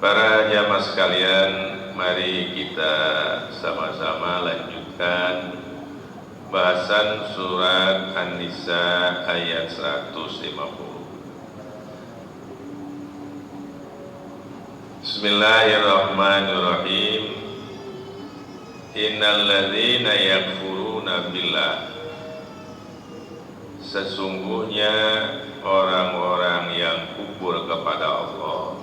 Para jamaah sekalian, mari kita sama-sama lanjutkan bahasan surat An-Nisa ayat 150. Bismillahirrahmanirrahim. Innal ladzina yakfuruna billah. Sesungguhnya orang-orang yang kufur kepada Allah,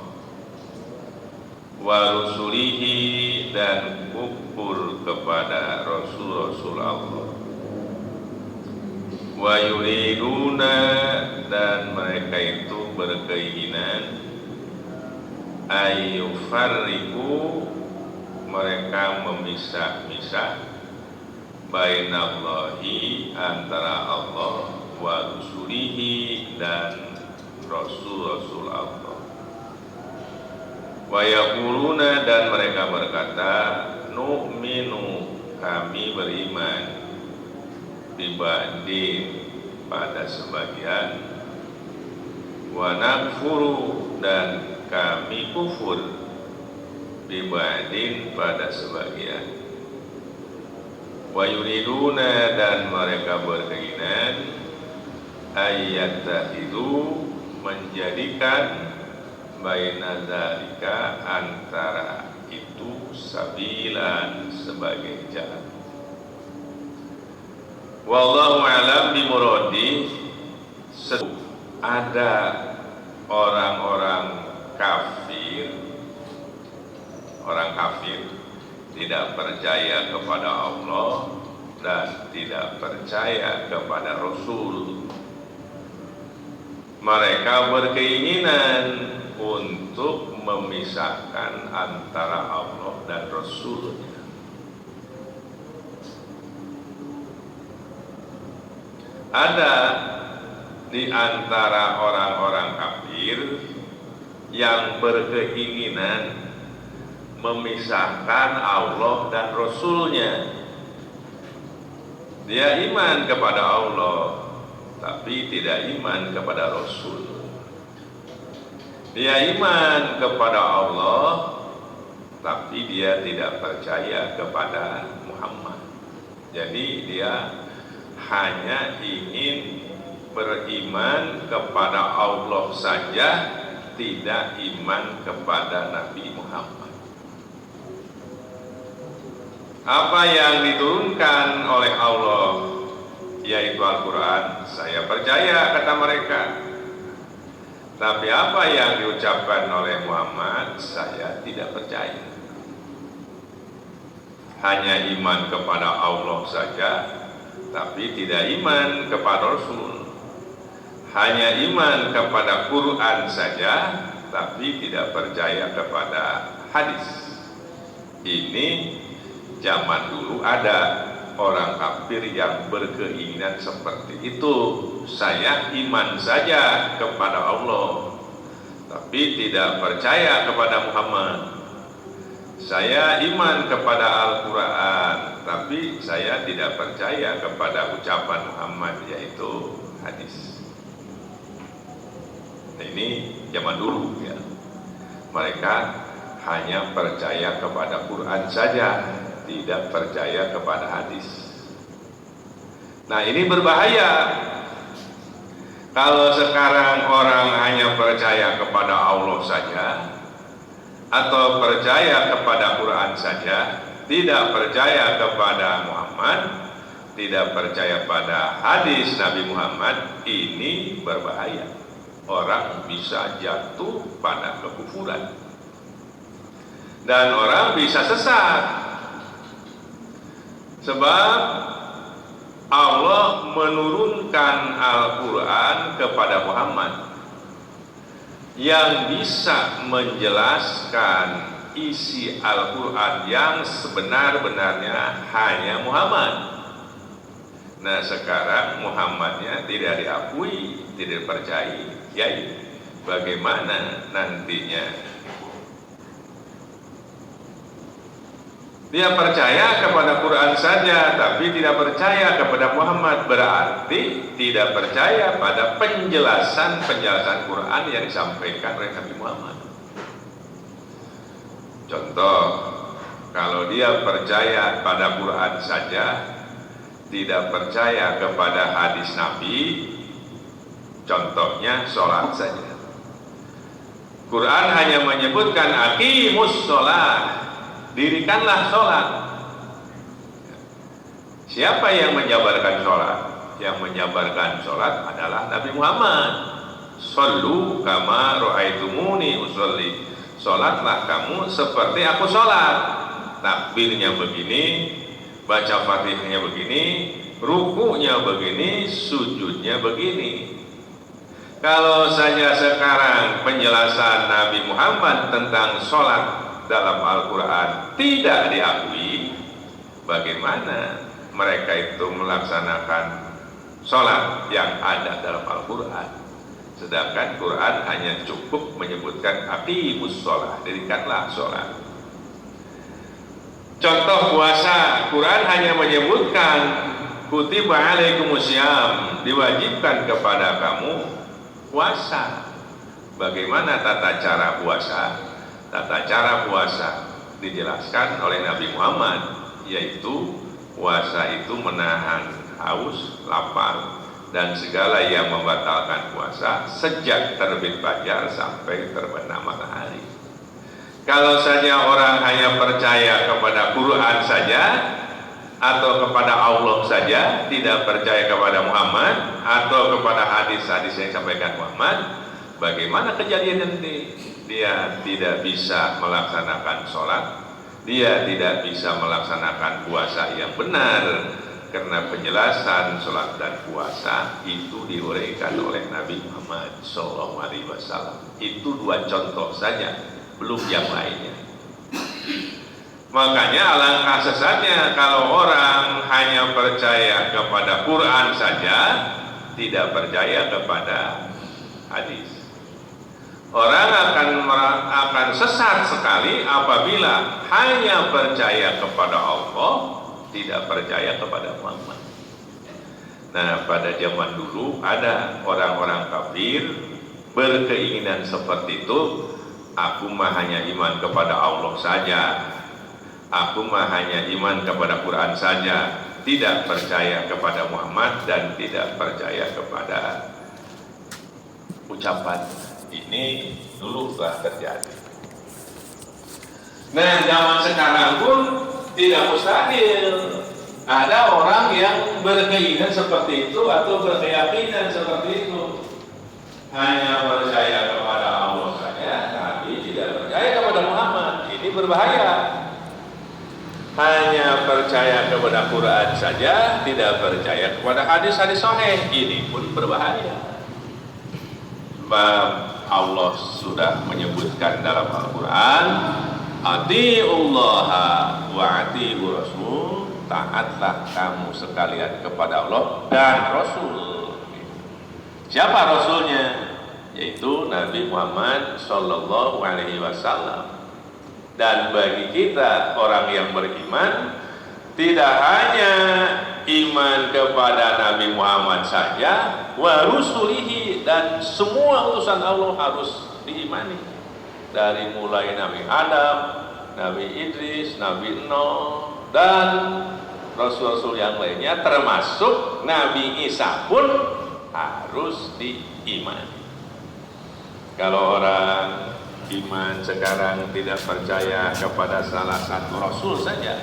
wa rusulihi, dan kufur kepada rasul-rasul Allah, wa yuriduna, dan mereka itu berkeinginan, ayyufarriqu, mereka memisah-misah, bainallahi, antara Allah, wa rusulihi, dan rasul-rasul Allah. Wa yaquluna, dan mereka berkata, nu'minu, kami beriman, bibadin, pada sebagian, wa nakfuru, dan kami kufur, bibadin, pada sebagian, wa yuriduna, dan mereka berkeinginan, ayyattakhidhu, menjadikan, baina dzalika, antara itu, sabilan, sebagai jalan. Wallahu a'lam bimuradi. Ada orang-orang kafir, orang kafir tidak percaya kepada Allah dan tidak percaya kepada Rasul. Mereka berkeinginan untuk memisahkan antara Allah dan Rasul-Nya. Ada di antara orang-orang kafir yang berkeinginan memisahkan Allah dan Rasul-Nya. Dia iman kepada Allah, tapi tidak iman kepada Rasul. Dia iman kepada Allah, tapi dia tidak percaya kepada Muhammad. Jadi dia hanya ingin beriman kepada Allah saja, tidak iman kepada Nabi Muhammad. Apa yang diturunkan oleh Allah, yaitu Al-Quran, saya percaya, kata mereka. Tapi apa yang diucapkan oleh Muhammad, saya tidak percaya. Hanya iman kepada Allah saja, tapi tidak iman kepada Rasul. Hanya iman kepada Quran saja, tapi tidak percaya kepada hadis. Ini zaman dulu ada orang kafir yang berkeinginan seperti itu. Saya iman saja kepada Allah, tapi tidak percaya kepada Muhammad. Saya iman kepada Al-Quran, tapi saya tidak percaya kepada ucapan Muhammad, yaitu hadis. Nah, ini zaman dulu ya. Mereka hanya percaya kepada Quran saja, tidak percaya kepada hadis. Nah, ini berbahaya. Kalau sekarang orang hanya percaya kepada Allah saja, atau percaya kepada Quran saja, tidak percaya kepada Muhammad, tidak percaya pada hadis Nabi Muhammad, ini berbahaya. Orang bisa jatuh pada kekufuran, dan orang bisa sesat. Sebab Allah menurunkan Al-Quran kepada Muhammad yang bisa menjelaskan isi Al-Quran yang sebenar-benarnya hanya Muhammad. Nah, sekarang Muhammadnya tidak diakui, tidak dipercayai. Bagaimana nantinya? Dia percaya kepada Quran saja, tapi tidak percaya kepada Muhammad. Berarti tidak percaya pada penjelasan Quran yang disampaikan oleh Nabi Muhammad. Contoh, kalau dia percaya pada Quran saja, tidak percaya kepada hadis Nabi, contohnya sholat saja. Quran hanya menyebutkan aqimus sholat, dirikanlah sholat. Siapa yang menjabarkan sholat? Yang menjabarkan sholat adalah Nabi Muhammad. Shollu kama ra'aitumuni usolli. Sholatlah kamu seperti aku sholat. Takbirnya begini, baca fatihahnya begini, rukunya begini, sujudnya begini. Kalau saja sekarang penjelasan Nabi Muhammad tentang sholat dalam Al-Quran tidak diakui, bagaimana mereka itu melaksanakan sholat yang ada dalam Al-Quran? Sedangkan Quran hanya cukup menyebutkan aqimus sholat, dirikanlah sholat. Contoh puasa, Quran hanya menyebutkan kutiba alaikumusiyam, diwajibkan kepada kamu puasa. Bagaimana tata cara puasa? Tata cara puasa dijelaskan oleh Nabi Muhammad, yaitu puasa itu menahan haus, lapar, dan segala yang membatalkan puasa sejak terbit fajar sampai terbenam matahari. Kalau saja orang hanya percaya kepada Quran saja atau kepada Allah saja, tidak percaya kepada Muhammad atau kepada hadis-hadis yang disampaikan Muhammad, bagaimana kejadian nanti? Dia tidak bisa melaksanakan sholat, dia tidak bisa melaksanakan puasa yang benar, karena penjelasan sholat dan puasa itu diuraikan oleh Nabi Muhammad SAW. Itu dua contoh saja, belum yang lainnya. Makanya alangkah sesatnya kalau orang hanya percaya kepada Quran saja, tidak percaya kepada hadis. Orang akan sesat sekali apabila hanya percaya kepada Allah, tidak percaya kepada Muhammad. Nah, pada zaman dulu ada orang-orang kafir berkeinginan seperti itu. Aku mah hanya iman kepada Allah saja, aku mah hanya iman kepada Quran saja, tidak percaya kepada Muhammad dan tidak percaya kepada ucapan. Ini dulu telah terjadi. Nah, zaman sekarang pun tidak mustahil ada orang yang berkeinginan seperti itu atau berkeyakinan seperti itu. Hanya percaya kepada Allah saja, tapi tidak percaya kepada Muhammad. Ini berbahaya. Hanya percaya kepada Quran saja, tidak percaya kepada hadis-hadis sahih. Ini pun berbahaya. Sebab Allah sudah menyebutkan dalam Al-Quran, ati'ullaha wa ati'ur rasul, taatlah kamu sekalian kepada Allah dan Rasul. Siapa Rasulnya? Yaitu Nabi Muhammad Sallallahu Alaihi Wasallam. Dan bagi kita orang yang beriman, tidak hanya iman kepada Nabi Muhammad saja, wa rusulihi, dan semua utusan Allah harus diimani. Dari mulai Nabi Adam, Nabi Idris, Nabi Nuh, dan Rasul-Rasul yang lainnya, termasuk Nabi Isa pun harus diimani. Kalau orang iman sekarang tidak percaya kepada salah satu Rasul saja,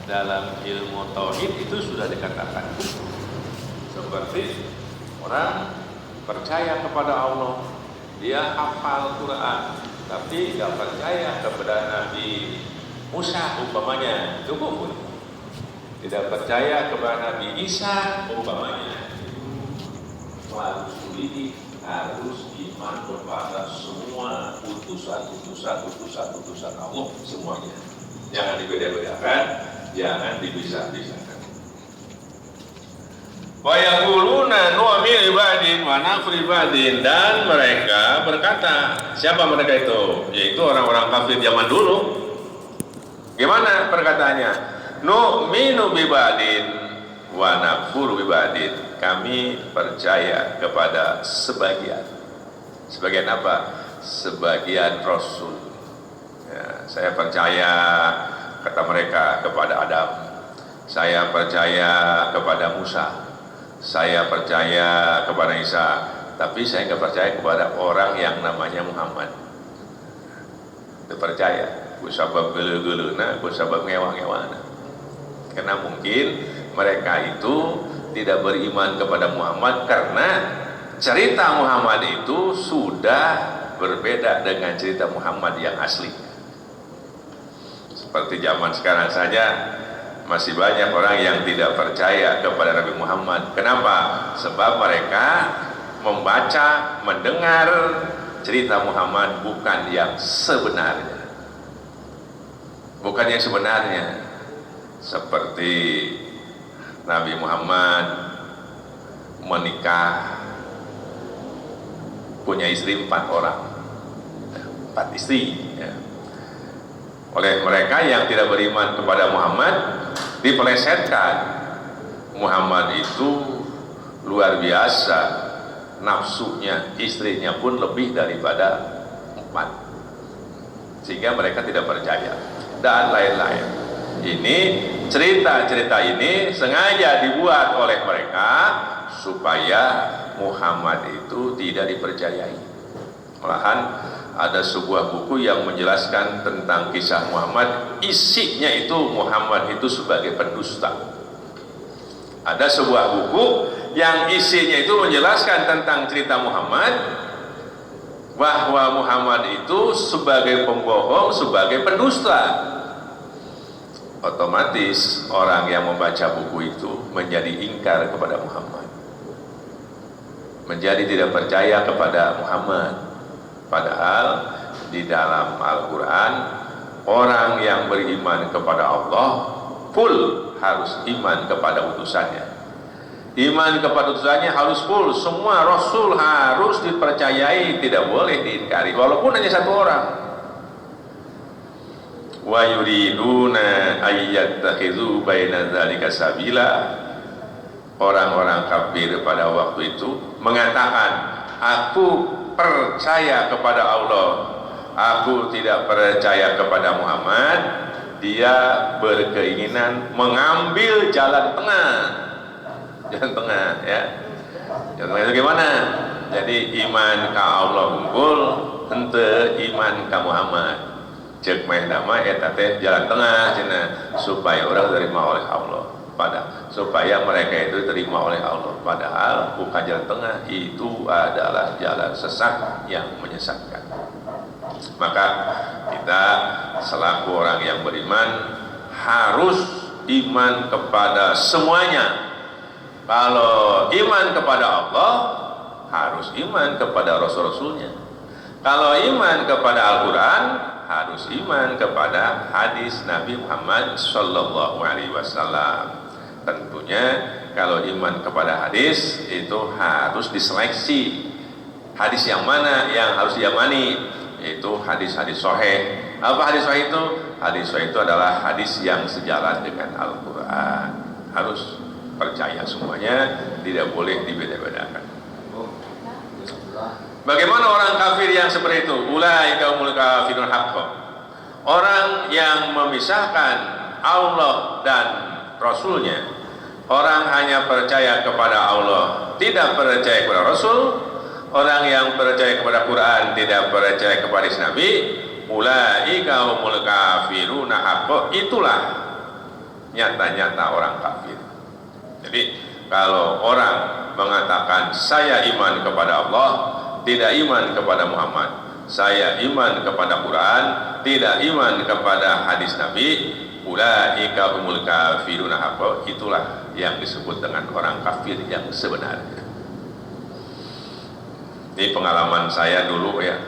dalam ilmu tauhid itu sudah dikatakan seperti orang percaya kepada Allah, dia hafal Quran, tapi tidak percaya kepada Nabi Musa umpamanya, itu kufur. Tidak percaya kepada Nabi Isa umpamanya, harus iman kepada semua utusan Allah semuanya. Jangan dibeda-bedakan, jangan dipisah-pisahkan. Wa yaquluna nu'minu ibadin wa nakfuru ibadin, dan mereka berkata, siapa mereka itu? Yaitu orang-orang kafir zaman dulu. Gimana perkataannya? Nu'minu ibadin wa nakfuru ibadin. Kami percaya kepada sebagian. Sebagian apa? Sebagian Rasul. Ya, Saya percaya, kata mereka, kepada Adam. Saya percaya kepada Musa. Saya percaya kepada Isa. Tapi saya nggak percaya kepada orang yang namanya Muhammad. Itu percaya. Ku sabab gele-gelena, ku sabab ngewah-ngewahna. Karena mungkin mereka itu tidak beriman kepada Muhammad karena cerita Muhammad itu sudah berbeda dengan cerita Muhammad yang asli. Seperti zaman sekarang saja masih banyak orang yang tidak percaya kepada Nabi Muhammad. Kenapa? Sebab mereka membaca, mendengar cerita Muhammad bukan yang sebenarnya. Bukan yang sebenarnya. Seperti Nabi Muhammad menikah, punya istri 4 orang, 4 istri ya. Oleh mereka yang tidak beriman kepada Muhammad, dipelesetkan Muhammad itu luar biasa nafsunya, istrinya pun lebih daripada 4, sehingga mereka tidak percaya dan lain-lain. Ini cerita-cerita ini sengaja dibuat oleh mereka supaya Muhammad itu tidak dipercayai. Malahan ada sebuah buku yang menjelaskan tentang kisah Muhammad, isinya itu Muhammad itu sebagai pendusta. Ada sebuah buku yang isinya itu menjelaskan tentang cerita Muhammad, bahwa Muhammad itu sebagai pembohong, sebagai pendusta. Otomatis orang yang membaca buku itu menjadi ingkar kepada Muhammad, menjadi tidak percaya kepada Muhammad. Padahal di dalam Al-Quran, orang yang beriman kepada Allah full harus iman kepada utusannya. Iman kepada utusannya harus full, semua Rasul harus dipercayai, tidak boleh diingkari walaupun hanya 1 orang. Wa yuriduna ayyattakhidhu baina dzalika sabila. Orang-orang kafir pada waktu itu mengatakan, aku percaya kepada Allah, aku tidak percaya kepada Muhammad. Dia berkeinginan mengambil jalan tengah. Jalan tengah ya. Jalan tengah itu gimana? Jadi iman ka Allah unggul, henteu iman ka Muhammad. Cek meh nama eta teh jalan tengah cenah, supaya orang terima oleh Allah, supaya mereka itu terima oleh Allah. Padahal bukan jalan tengah, itu adalah jalan sesat yang menyesatkan. Maka kita selaku orang yang beriman harus iman kepada semuanya. Kalau iman kepada Allah, harus iman kepada Rasul-Rasulnya. Kalau iman kepada Al-Quran, harus iman kepada hadis Nabi Muhammad Sallallahu Alaihi Wasallam. Tentunya kalau iman kepada hadis itu harus diseleksi. Hadis yang mana yang harus diamani? Itu hadis-hadis sahih. Apa hadis sahih itu? Hadis sahih itu adalah hadis yang sejalan dengan Al-Quran. Harus percaya semuanya, tidak boleh dibeda-bedakan. Bagaimana orang kafir yang seperti itu? Ulaika humul kafirun haqqan. Orang yang memisahkan Allah dan Rasulnya. Orang hanya percaya kepada Allah, tidak percaya kepada Rasul. Orang yang percaya kepada Quran, tidak percaya kepada Nabi. Ulaika humul kafirun haqqan. Itulah nyata-nyata orang kafir. Jadi kalau orang mengatakan saya iman kepada Allah, tidak iman kepada Muhammad, saya iman kepada Quran, tidak iman kepada hadis Nabi, ulaika humul kafirun haqqan, itulah yang disebut dengan orang kafir yang sebenarnya. Ini pengalaman saya dulu ya,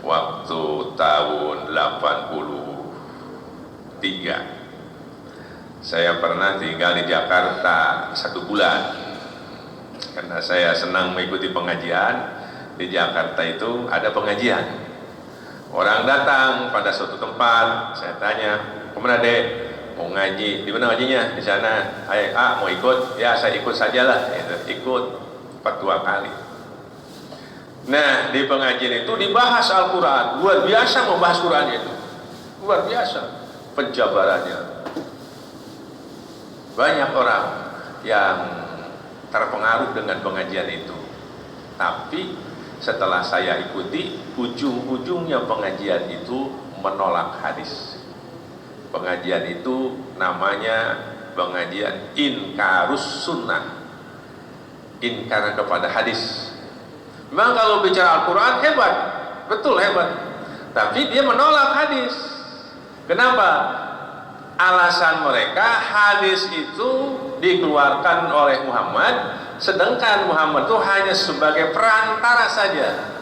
waktu tahun 83. Saya pernah tinggal di Jakarta 1 bulan karena saya senang mengikuti pengajian. Di Jakarta itu ada pengajian, orang datang pada suatu tempat, saya tanya, kemana dek? Mau ngaji. Di mana ngajinya? Di sana. Ayo, mau ikut? Ya saya ikut sajalah. Ikut 4 kali. Nah di pengajian itu dibahas Al-Quran, luar biasa membahas Quran itu. luar biasa penjabarannya. Banyak orang yang terpengaruh dengan pengajian itu, tapi setelah saya ikuti, ujung-ujungnya pengajian itu menolak hadis. Pengajian itu namanya pengajian inkarus sunnah, ingkar kepada hadis. Memang kalau bicara Al-Quran hebat, betul hebat, tapi dia menolak hadis. Kenapa? Alasan mereka, hadis itu dikeluarkan oleh Muhammad, sedangkan Muhammad itu hanya sebagai perantara saja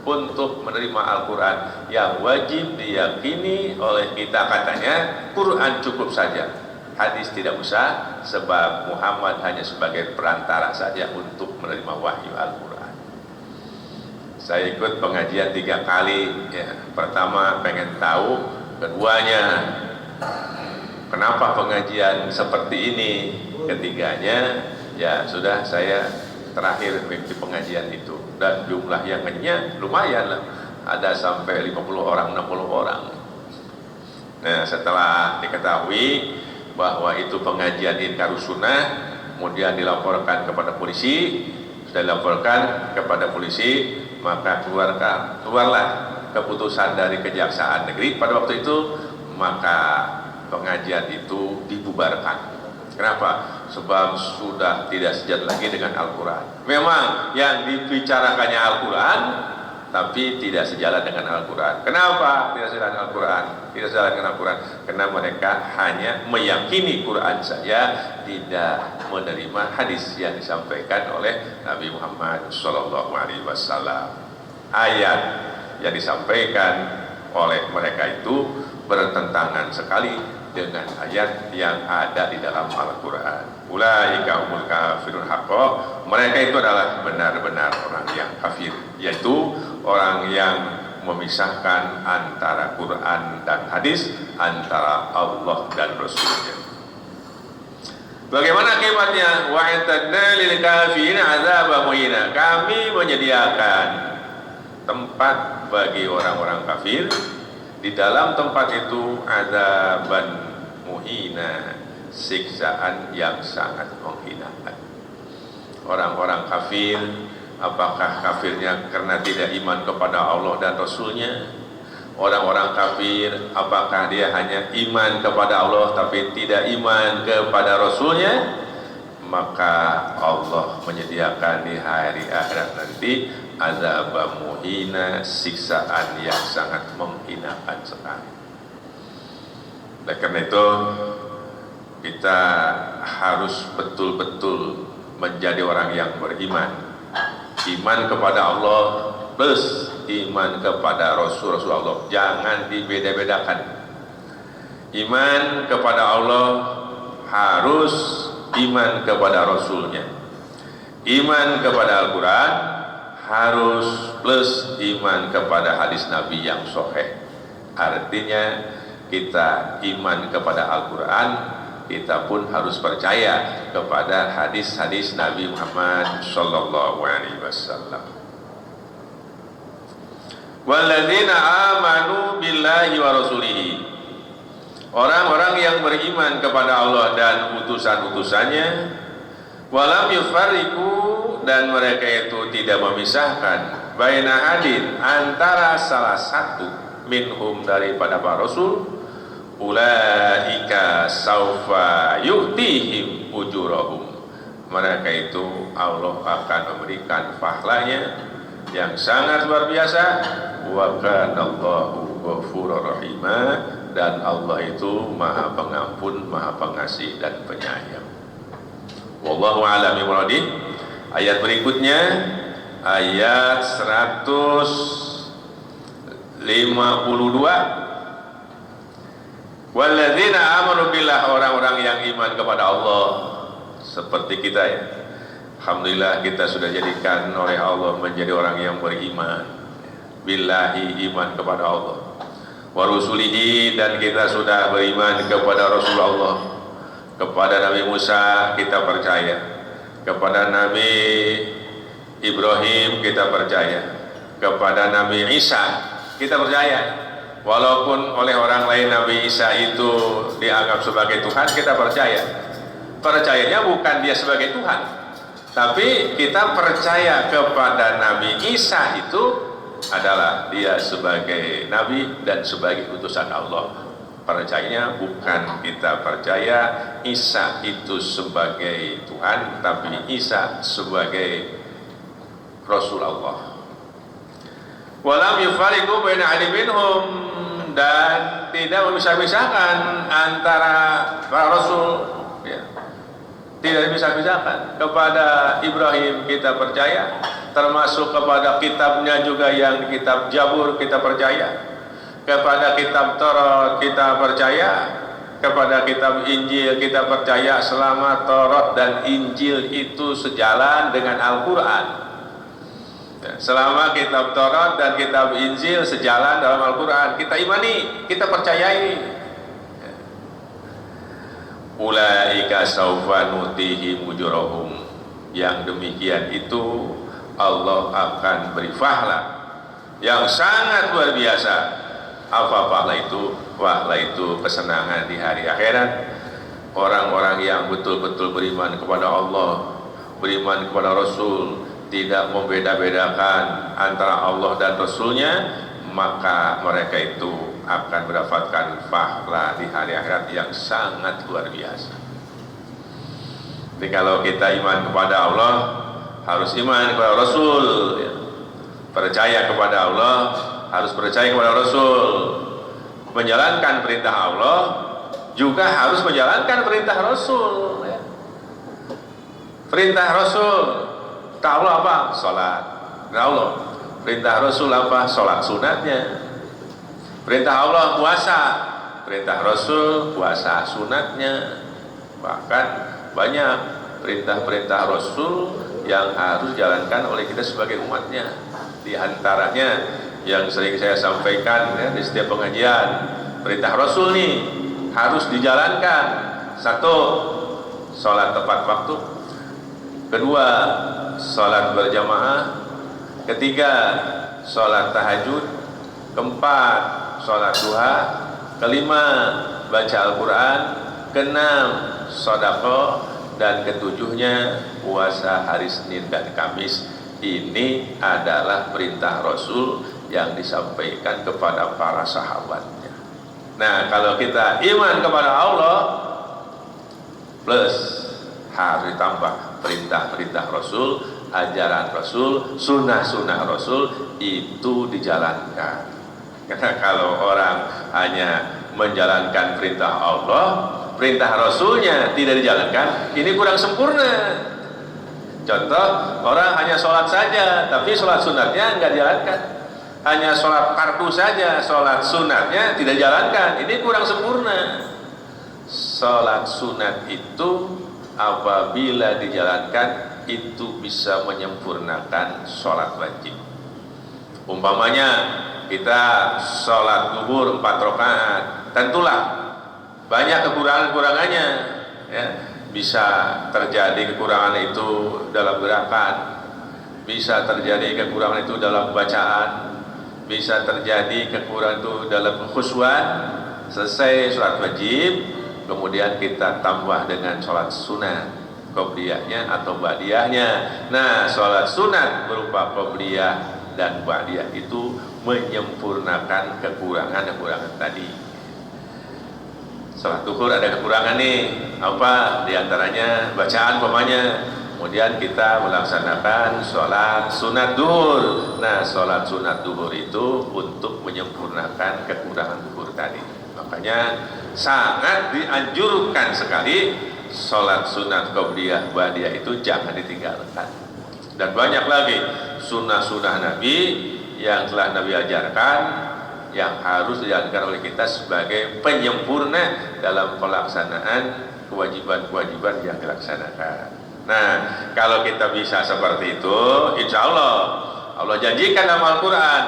untuk menerima Al-Quran. Yang wajib diyakini oleh kita, katanya, Quran cukup saja, hadis tidak usah, sebab Muhammad hanya sebagai perantara saja untuk menerima wahyu Al-Quran. Saya ikut pengajian 3 kali ya. Pertama pengen tahu, keduanya kenapa pengajian seperti ini, ketiganya ya sudah saya terakhir mengikuti pengajian itu, dan jumlah yang ngenyat lumayan lah, ada sampai 50 orang 60 orang. Nah, setelah diketahui bahwa itu pengajian inkarus sunnah, kemudian dilaporkan kepada polisi. Sudah dilaporkan kepada polisi, maka keluarlah keputusan dari Kejaksaan Negeri pada waktu itu, maka pengajian itu dibubarkan. Kenapa? Sebab sudah tidak sejalan lagi dengan Al-Quran. Memang yang dibicarakannya Al-Quran, tapi tidak sejalan dengan Al-Quran. Kenapa tidak sejalan dengan Al-Quran? Tidak sejalan dengan Al-Quran karena mereka hanya meyakini Quran saja, tidak menerima hadis yang disampaikan oleh Nabi Muhammad SAW. Ayat yang disampaikan oleh mereka itu bertentangan sekali dengan ayat yang ada di dalam Al-Quran. Ulaika humul kafirun haqqo, mereka itu adalah benar-benar orang yang kafir, yaitu orang yang memisahkan antara Quran dan hadis, antara Allah dan Rasulnya. Bagaimana akibatnya? Wa i'tadna lil kafirin adzaban muhina, kami menyediakan tempat bagi orang-orang kafir. Di dalam tempat itu adzaban muhina, siksaan yang sangat menghinakan. Orang-orang kafir, apakah kafirnya karena tidak iman kepada Allah dan Rasulnya? Orang-orang kafir, apakah dia hanya iman kepada Allah tapi tidak iman kepada Rasulnya? Maka Allah menyediakan di hari akhirat nanti azab muhina, siksaan yang sangat menghinakan sekali. Oleh karena itu kita harus betul-betul menjadi orang yang beriman, iman kepada Allah plus iman kepada Rasul Allah, jangan dibeda-bedakan. Iman kepada Allah harus iman kepada Rasulnya, iman kepada Al-Quran harus plus iman kepada hadis Nabi yang sahih. Artinya kita iman kepada Al-Quran, kita pun harus percaya kepada hadis-hadis Nabi Muhammad sallallahu alaihi wasallam. Walladzina amanu billahi wa rasulihi, orang-orang yang beriman kepada Allah dan utusan-utusannya, walam yufarriqu, dan mereka itu tidak memisahkan baina hadin, antara salah satu minhum daripada para rasul, ulaika saufa yu'tihim ujurahum, mereka itu Allah akan memberikan pahalanya yang sangat luar biasa. Wa kanallahu ghafurur rahima, dan Allah itu maha pengampun, maha pengasih dan penyayang. Wallahu a'lam bishawab. Ayat berikutnya ayat 152. Walladzina amanu billah, orang-orang yang iman kepada Allah seperti kita ya. Alhamdulillah kita sudah jadikan oleh Allah menjadi orang yang beriman. Billahi, iman kepada Allah. Wa rusulihi, dan kita sudah beriman kepada Rasulullah. Kepada Nabi Musa kita percaya, kepada Nabi Ibrahim kita percaya, kepada Nabi Isa kita percaya. Walaupun oleh orang lain Nabi Isa itu dianggap sebagai Tuhan, kita percaya. Percayanya bukan dia sebagai Tuhan, tapi kita percaya kepada Nabi Isa itu adalah dia sebagai Nabi dan sebagai utusan Allah. Percayanya bukan kita percaya Isa itu sebagai Tuhan, tapi Isa sebagai Rasul Allah. Walam yufariqu baina ahadin minhum, dan tidak memisah-misahkan antara para rasul, ya. Tidak dipisah-pisahkan. Kepada Ibrahim kita percaya, termasuk kepada kitabnya juga yang kitab Zabur kita percaya, kepada kitab Taurat kita percaya, kepada kitab Injil kita percaya, selama Taurat dan Injil itu sejalan dengan Al-Quran. Selama kitab Taurat dan kitab Injil sejalan dalam Al-Quran, kita imani, kita percayai. Ulaika saufa nutihim ujurahum, yang demikian itu Allah akan beri pahala yang sangat luar biasa. Apa pahala itu? Pahala itu kesenangan di hari akhirat. Orang-orang yang betul-betul beriman kepada Allah, beriman kepada Rasul, tidak membeda-bedakan antara Allah dan Rasulnya, maka mereka itu akan mendapatkan pahala di hari akhirat yang sangat luar biasa. Jadi kalau kita iman kepada Allah, harus iman kepada Rasul, ya. Percaya kepada Allah, harus percaya kepada Rasul. Menjalankan perintah Allah juga harus menjalankan perintah Rasul, ya. Perintah Rasul Allah apa? Sholat. Allah. Perintah Rasul apa? Sholat sunatnya. Perintah Allah puasa. Perintah Rasul puasa sunatnya. Bahkan banyak perintah-perintah Rasul yang harus dijalankan oleh kita sebagai umatnya. Di antaranya yang sering saya sampaikan, ya, di setiap pengajian, perintah Rasul nih harus dijalankan. Satu, sholat tepat waktu. Kedua, sholat berjamaah. Ketiga, sholat tahajud. Keempat, sholat duha. Kelima, baca Al-Quran. Keenam, sedekah. Dan ketujuhnya, puasa hari Senin dan Kamis. Ini adalah perintah Rasul yang disampaikan kepada para sahabatnya. Nah, kalau kita iman kepada Allah plus harus ditambah perintah-perintah Rasul, ajaran Rasul, sunnah-sunnah Rasul itu dijalankan. Karena kalau orang hanya menjalankan perintah Allah, perintah Rasulnya tidak dijalankan, ini kurang sempurna. Contoh, orang hanya sholat saja, tapi sholat sunatnya nggak dijalankan. Hanya sholat fardu saja, sholat sunatnya tidak dijalankan, ini kurang sempurna. Sholat sunat itu apabila dijalankan itu bisa menyempurnakan sholat wajib. Umpamanya kita sholat zuhur 4 rakaat, tentulah banyak kekurangan-kekurangannya, ya. Bisa terjadi kekurangan itu dalam gerakan, bisa terjadi kekurangan itu dalam bacaan, bisa terjadi kekurangan itu dalam khusyuan. Selesai sholat wajib, kemudian kita tambah dengan sholat sunat, qobliyahnya atau ba'diyahnya. Nah, sholat sunat berupa qobliyah dan ba'diyah itu menyempurnakan kekurangan-kekurangan tadi. Sholat duhur ada kekurangan nih, apa diantaranya bacaan umpamanya. Kemudian kita melaksanakan sholat sunat duhur. Nah, sholat sunat duhur itu untuk menyempurnakan kekurangan duhur tadi. Makanya sangat dianjurkan sekali sholat sunat qobliyah ba'diyah itu jangan ditinggalkan. Dan banyak lagi sunnah-sunnah Nabi yang telah Nabi ajarkan, yang harus dijalankan oleh kita sebagai penyempurna dalam pelaksanaan kewajiban-kewajiban yang dilaksanakan. Nah, kalau kita bisa seperti itu, insya Allah janjikan dalam Al-Quran,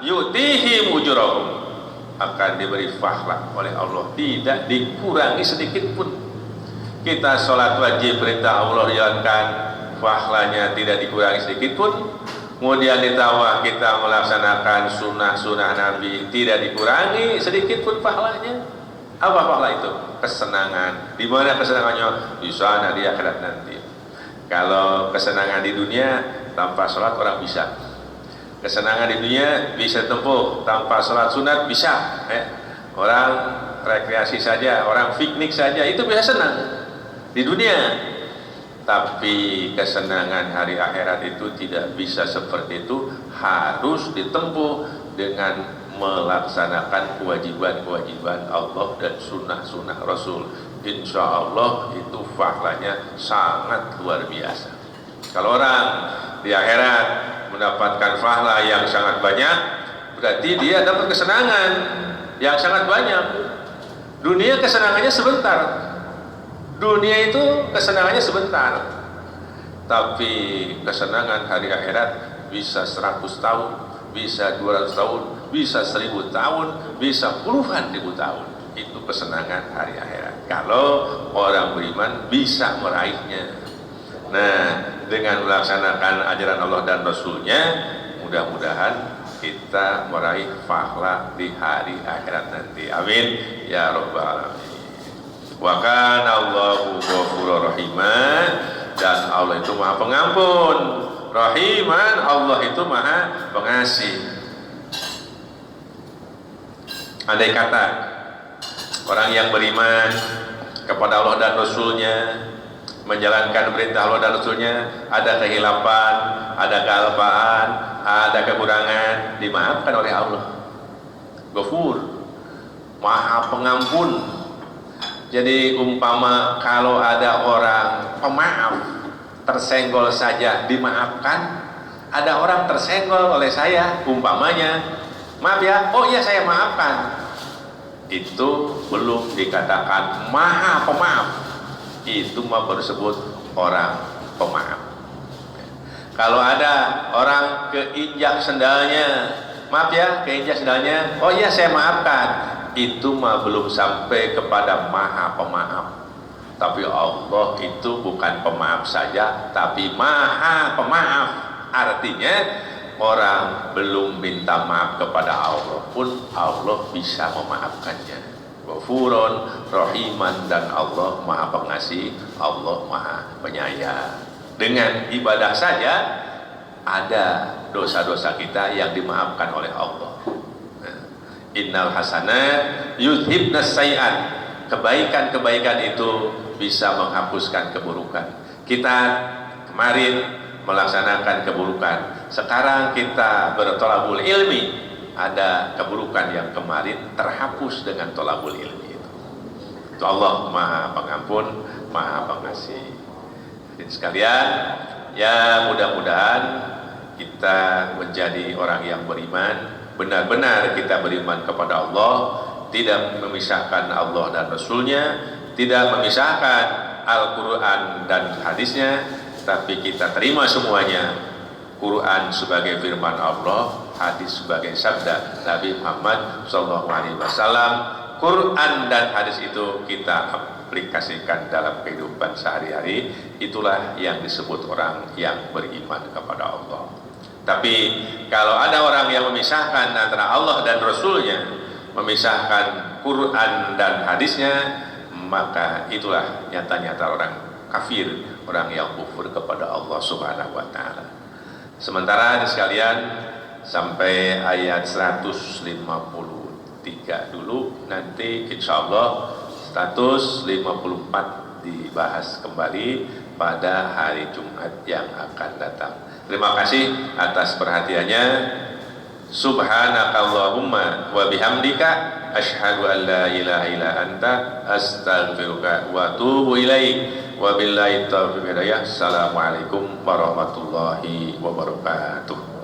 yu'tihim ujurahum, akan diberi pahala oleh Allah, tidak dikurangi sedikit pun. Kita sholat wajib perintah Allah dijalankan, pahalanya tidak dikurangi sedikit pun. kemudian ditambah kita melaksanakan sunnah-sunnah Nabi, tidak dikurangi sedikit pun pahalanya. Apa pahala itu? Kesenangan. Di mana kesenangannya? Di sana di akhirat nanti. Kalau kesenangan di dunia tanpa sholat orang bisa. Kesenangan di dunia bisa tempuh tanpa sholat sunat bisa. Orang rekreasi saja, orang piknik saja itu bisa senang di dunia. Tapi kesenangan hari akhirat itu tidak bisa seperti itu, harus ditempuh dengan melaksanakan kewajiban-kewajiban Allah dan sunnah-sunnah Rasul. Insya Allah itu pahalanya sangat luar biasa. Kalau orang di akhirat mendapatkan pahala yang sangat banyak, berarti dia dapat kesenangan yang sangat banyak. Dunia kesenangannya sebentar. Dunia itu kesenangannya sebentar, tapi kesenangan hari akhirat bisa 100 tahun, bisa 200 tahun, bisa 1000 tahun, bisa puluhan ribu tahun. Itu kesenangan hari akhirat kalau orang beriman bisa meraihnya. Nah, dengan melaksanakan ajaran Allah dan Rasulnya, mudah-mudahan kita meraih pahala di hari akhirat nanti. Amin ya rabbal alamin. Wa kana Allahu ghafurur rahiman, dan Allah itu Maha Pengampun. Rahiman, Allah itu Maha Pengasih. Andai kata orang yang beriman kepada Allah dan Rasulnya, menjalankan perintah Allah dan Rasulnya, ada kehilapan, ada kealpaan, ada kekurangan, dimaafkan oleh Allah. Ghafur, Maha Pengampun. Jadi umpama kalau ada orang pemaaf, tersenggol saja dimaafkan. Ada orang tersenggol oleh saya, umpamanya, maaf ya, oh iya saya maafkan. Itu belum dikatakan Maha Pemaaf. Itu mah bersebut orang pemaaf. Kalau ada orang keinjak sendalnya, maaf ya, keinjak sendalnya, oh iya saya maafkan. Itu mah belum sampai kepada Maha Pemaaf. Tapi Allah itu bukan pemaaf saja, tapi Maha Pemaaf. Artinya orang belum minta maaf kepada Allah pun Allah bisa memaafkannya. Ghafurun, Rahiman, dan Allah Maha Pengasih, Allah Maha Penyayang. Dengan ibadah saja ada dosa-dosa kita yang dimaafkan oleh Allah. Innal hasanat yudhibnas sayiat. Kebaikan-kebaikan itu bisa menghapuskan keburukan. Kita kemarin melaksanakan keburukan, sekarang kita bertolabul ilmi, ada keburukan yang kemarin terhapus dengan tolabul ilmi itu. Itu Allah Maha Pengampun, Maha Pengasih. Jadi sekalian, ya mudah-mudahan kita menjadi orang yang beriman, benar-benar kita beriman kepada Allah, tidak memisahkan Allah dan Rasulnya, tidak memisahkan Al-Quran dan hadisnya, tapi kita terima semuanya. Quran sebagai firman Allah, hadis sebagai sabda Nabi Muhammad SAW. Quran dan hadis itu kita aplikasikan dalam kehidupan sehari-hari. Itulah yang disebut orang yang beriman kepada Allah. Tapi kalau ada orang yang memisahkan antara Allah dan Rasulnya, memisahkan Quran dan hadisnya, maka itulah nyata-nyata orang kafir, orang yang kufur kepada Allah Subhanahu wa Ta'ala. Sementara sekalian, sampai ayat 153 dulu, nanti insya Allah status 54 dibahas kembali pada hari Jumat yang akan datang. Terima kasih atas perhatiannya. Subhanakallahumma wa bihamdika asyhadu an la ilaha illa anta astaghfiruka wa atubu ilaik. Wabillahi taufiq hidayah. Assalamualaikum warahmatullahi wabarakatuh.